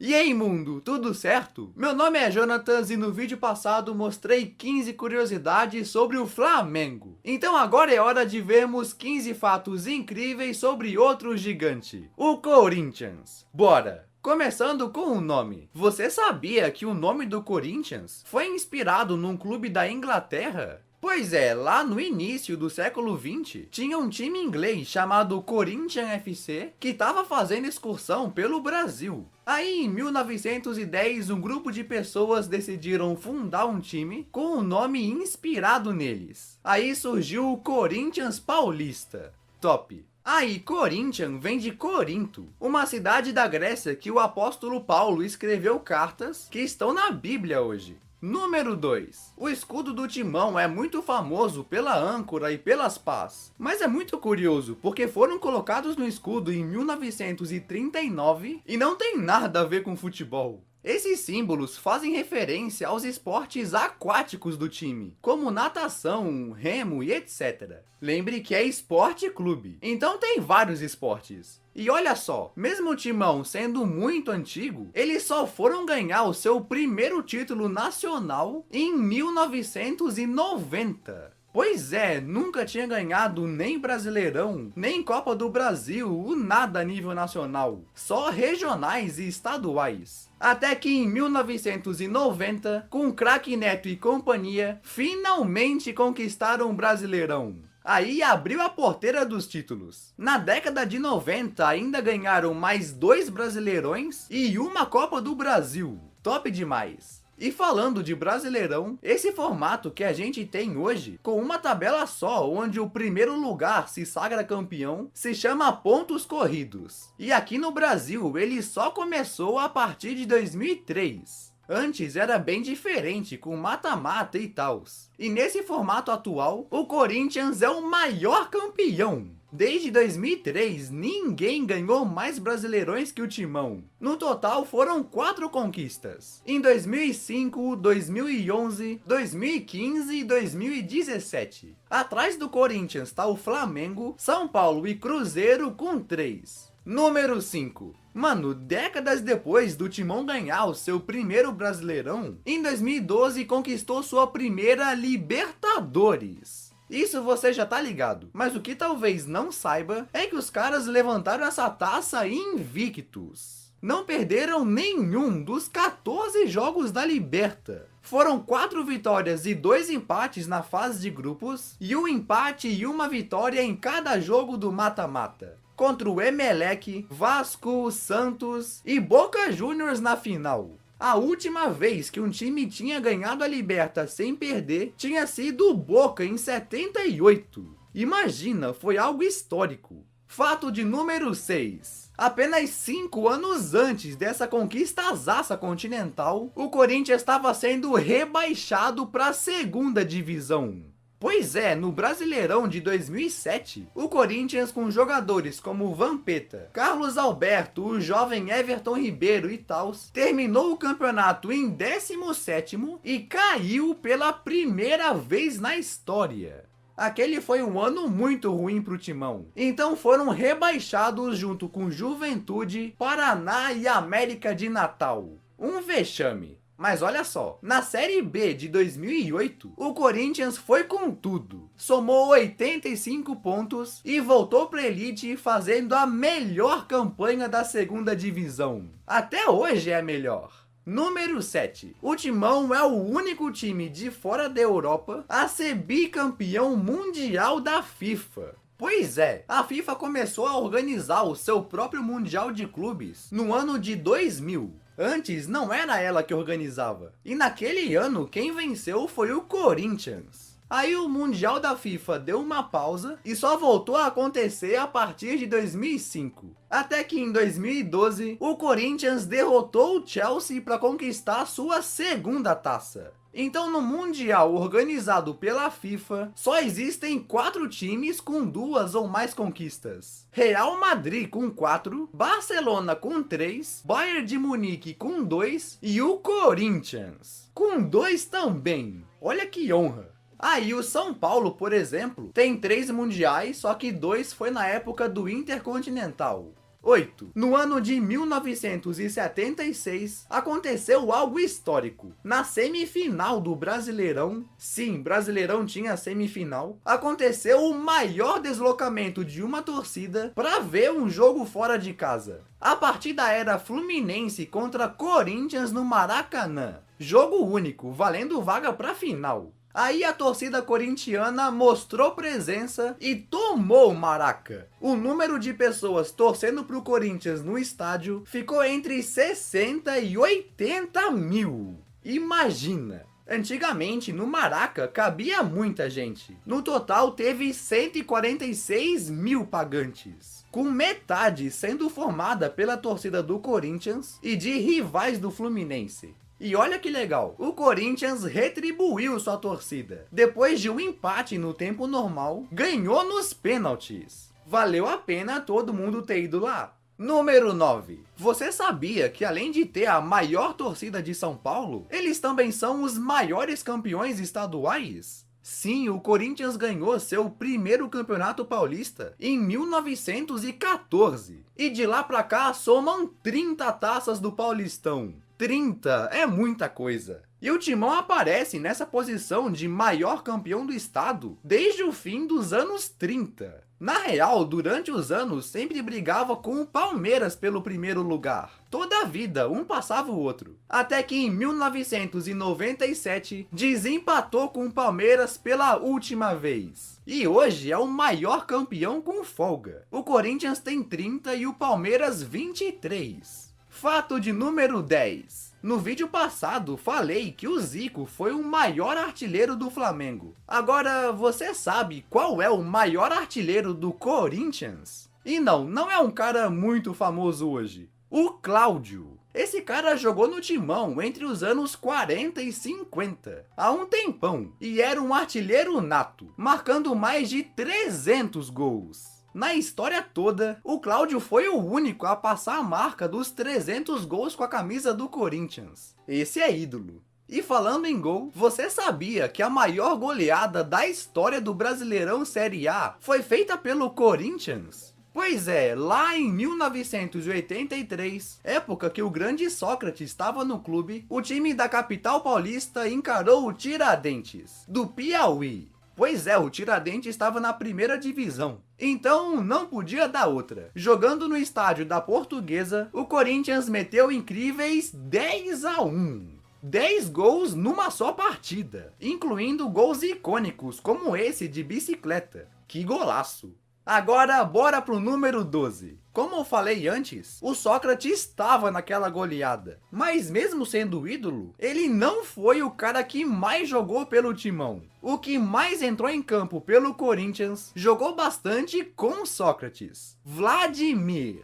E aí, mundo, tudo certo? Meu nome é Jonatas e no vídeo passado mostrei 15 curiosidades sobre o Flamengo. Então agora é hora de vermos 15 fatos incríveis sobre outro gigante, o Corinthians. Bora! Começando com o nome. Você sabia que o nome do Corinthians foi inspirado num clube da Inglaterra? Pois é, lá no início do século XX, tinha um time inglês chamado Corinthians FC que estava fazendo excursão pelo Brasil. Aí, em 1910, um grupo de pessoas decidiram fundar um time com um nome inspirado neles. Aí surgiu o Corinthians Paulista. Top! Aí, Corinthians vem de Corinto, uma cidade da Grécia que o apóstolo Paulo escreveu cartas que estão na Bíblia hoje. Número 2. O escudo do timão é muito famoso pela âncora e pelas pás, mas é muito curioso porque foram colocados no escudo em 1939 e não tem nada a ver com futebol. Esses símbolos fazem referência aos esportes aquáticos do time, como natação, remo e etc. Lembre que é esporte clube, então tem vários esportes. E olha só, mesmo o Timão sendo muito antigo, eles só foram ganhar o seu primeiro título nacional em 1990. Pois é, nunca tinha ganhado nem Brasileirão, nem Copa do Brasil, nada a nível nacional, só regionais e estaduais. Até que em 1990, com Craque Neto e companhia, finalmente conquistaram o Brasileirão. Aí abriu a porteira dos títulos. Na década de 90 ainda ganharam mais 2 Brasileirões e uma Copa do Brasil. Top demais! E falando de Brasileirão, esse formato que a gente tem hoje, com uma tabela só, onde o primeiro lugar se sagra campeão, se chama pontos corridos. E aqui no Brasil, ele só começou a partir de 2003. Antes era bem diferente, com mata-mata e tals. E nesse formato atual, o Corinthians é o maior campeão. Desde 2003, ninguém ganhou mais Brasileirões que o Timão. No total, foram 4 conquistas. Em 2005, 2011, 2015 e 2017. Atrás do Corinthians está o Flamengo, São Paulo e Cruzeiro com 3. Número 5. Mano, décadas depois do Timão ganhar o seu primeiro Brasileirão, em 2012 conquistou sua primeira Libertadores. Isso você já tá ligado, mas o que talvez não saiba é que os caras levantaram essa taça invictos. Não perderam nenhum dos 14 jogos da Liberta. Foram 4 vitórias e 2 empates na fase de grupos, e um empate e uma vitória em cada jogo do mata-mata. Contra o Emelec, Vasco, Santos e Boca Juniors na final. A última vez que um time tinha ganhado a Liberta sem perder tinha sido o Boca em 78. Imagina, foi algo histórico. Fato de número 6. Apenas 5 anos antes dessa conquista-zaça continental, o Corinthians estava sendo rebaixado para a segunda divisão. Pois é, no Brasileirão de 2007, o Corinthians com jogadores como Vampeta, Carlos Alberto, o jovem Everton Ribeiro e tals, terminou o campeonato em 17º e caiu pela primeira vez na história. Aquele foi um ano muito ruim para o Timão, então foram rebaixados junto com Juventude, Paraná e América de Natal. Um vexame. Mas olha só, na Série B de 2008, o Corinthians foi com tudo. Somou 85 pontos e voltou para a elite fazendo a melhor campanha da segunda divisão. Até hoje é a melhor. Número 7. O Timão é o único time de fora da Europa a ser bicampeão mundial da FIFA. Pois é, a FIFA começou a organizar o seu próprio Mundial de Clubes no ano de 2000. Antes não era ela que organizava. E naquele ano quem venceu foi o Corinthians. Aí o Mundial da FIFA deu uma pausa e só voltou a acontecer a partir de 2005. Até que em 2012 o Corinthians derrotou o Chelsea para conquistar sua segunda taça. Então no Mundial organizado pela FIFA, só existem 4 times com 2 ou mais conquistas. Real Madrid com 4, Barcelona com 3, Bayern de Munique com 2 e o Corinthians com 2 também. Olha que honra! Aí o São Paulo, por exemplo, tem 3 mundiais, só que 2 foi na época do Intercontinental. 8. No ano de 1976, aconteceu algo histórico. Na semifinal do Brasileirão, sim, Brasileirão tinha semifinal, aconteceu o maior deslocamento de uma torcida para ver um jogo fora de casa. A partida era Fluminense contra Corinthians no Maracanã. Jogo único, valendo vaga para a final. Aí a torcida corintiana mostrou presença e tomou o Maraca. O número de pessoas torcendo pro Corinthians no estádio ficou entre 60 e 80 mil. Imagina! Antigamente, no Maraca, cabia muita gente. No total, teve 146 mil pagantes, com metade sendo formada pela torcida do Corinthians e de rivais do Fluminense. E olha que legal, o Corinthians retribuiu sua torcida. Depois de um empate no tempo normal, ganhou nos pênaltis. Valeu a pena todo mundo ter ido lá. Número 9. Você sabia que além de ter a maior torcida de São Paulo, eles também são os maiores campeões estaduais? Sim, o Corinthians ganhou seu primeiro campeonato paulista em 1914. E de lá pra cá somam 30 taças do Paulistão. 30 é muita coisa. E o Timão aparece nessa posição de maior campeão do estado desde o fim dos anos 30. Na real, durante os anos, sempre brigava com o Palmeiras pelo primeiro lugar. Toda a vida, um passava o outro. Até que em 1997, desempatou com o Palmeiras pela última vez. E hoje é o maior campeão com folga. O Corinthians tem 30 e o Palmeiras 23. Fato de número 10. No vídeo passado, falei que o Zico foi o maior artilheiro do Flamengo. Agora, você sabe qual é o maior artilheiro do Corinthians? E não é um cara muito famoso hoje. O Cláudio. Esse cara jogou no Timão entre os anos 40 e 50, há um tempão, e era um artilheiro nato, marcando mais de 300 gols. Na história toda, o Cláudio foi o único a passar a marca dos 300 gols com a camisa do Corinthians. Esse é ídolo. E falando em gol, você sabia que a maior goleada da história do Brasileirão Série A foi feita pelo Corinthians? Pois é, lá em 1983, época que o grande Sócrates estava no clube, o time da capital paulista encarou o Tiradentes, do Piauí. Pois é, o Tiradentes estava na primeira divisão, então não podia dar outra. Jogando no estádio da Portuguesa, o Corinthians meteu incríveis 10-1. 10 gols numa só partida, incluindo gols icônicos como esse de bicicleta. Que golaço! Agora bora pro número 12. Como eu falei antes, o Sócrates estava naquela goleada, mas mesmo sendo ídolo, ele não foi o cara que mais jogou pelo Timão. O que mais entrou em campo pelo Corinthians jogou bastante com Sócrates: Vladimir.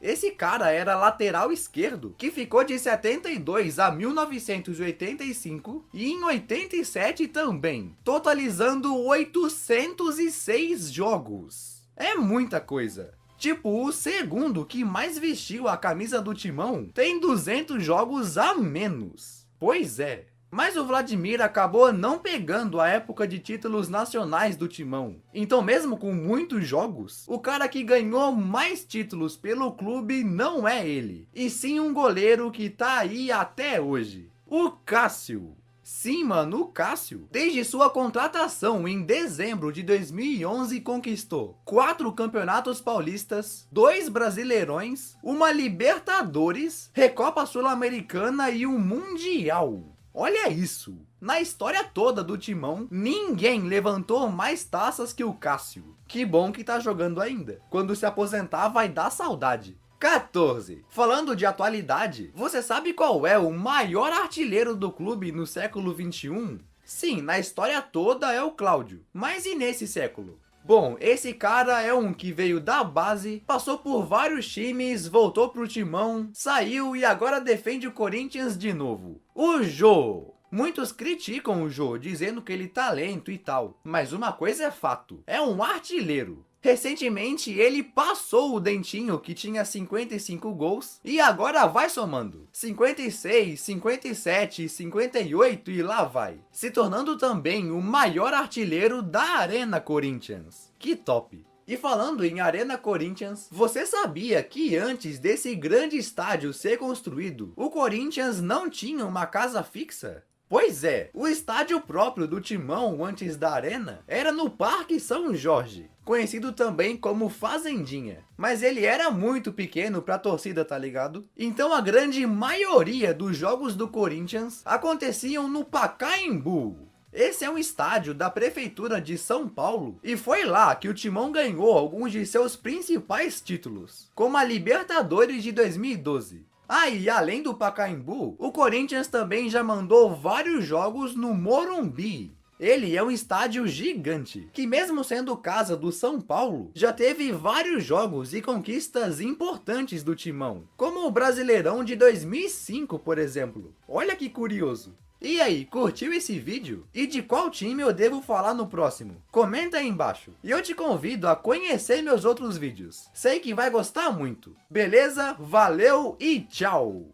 Esse cara era lateral esquerdo, que ficou de 72 a 1985 e em 87 também, totalizando 806 jogos. É muita coisa. Tipo, o segundo que mais vestiu a camisa do Timão tem 200 jogos a menos. Pois é. Mas o Vladimir acabou não pegando a época de títulos nacionais do Timão. Então mesmo com muitos jogos, o cara que ganhou mais títulos pelo clube não é ele, e sim um goleiro que tá aí até hoje. O Cássio. Sim, mano, o Cássio, desde sua contratação em dezembro de 2011, conquistou 4 campeonatos paulistas, 2 brasileirões, uma Libertadores, Recopa Sul-Americana e um Mundial. Olha isso! Na história toda do Timão, ninguém levantou mais taças que o Cássio. Que bom que tá jogando ainda. Quando se aposentar vai dar saudade. 14. Falando de atualidade, você sabe qual é o maior artilheiro do clube no século 21? Sim, na história toda é o Cláudio. Mas e nesse século? Bom, esse cara é um que veio da base, passou por vários times, voltou pro Timão, saiu e agora defende o Corinthians de novo. O Jô. Muitos criticam o Jô, dizendo que ele tá lento e tal, mas uma coisa é fato, é um artilheiro. Recentemente ele passou o Dentinho, que tinha 55 gols, e agora vai somando 56, 57, 58 e lá vai, se tornando também o maior artilheiro da Arena Corinthians. Que top! E falando em Arena Corinthians, você sabia que antes desse grande estádio ser construído, o Corinthians não tinha uma casa fixa? Pois é, o estádio próprio do Timão antes da Arena era no Parque São Jorge, conhecido também como Fazendinha. Mas ele era muito pequeno para a torcida, tá ligado? Então a grande maioria dos jogos do Corinthians aconteciam no Pacaembu. Esse é um estádio da Prefeitura de São Paulo e foi lá que o Timão ganhou alguns de seus principais títulos, como a Libertadores de 2012. E além do Pacaembu, o Corinthians também já mandou vários jogos no Morumbi. Ele é um estádio gigante, que mesmo sendo casa do São Paulo, já teve vários jogos e conquistas importantes do Timão, como o Brasileirão de 2005, por exemplo. Olha que curioso! E aí, curtiu esse vídeo? E de qual time eu devo falar no próximo? Comenta aí embaixo. E eu te convido a conhecer meus outros vídeos. Sei que vai gostar muito. Beleza? Valeu e tchau!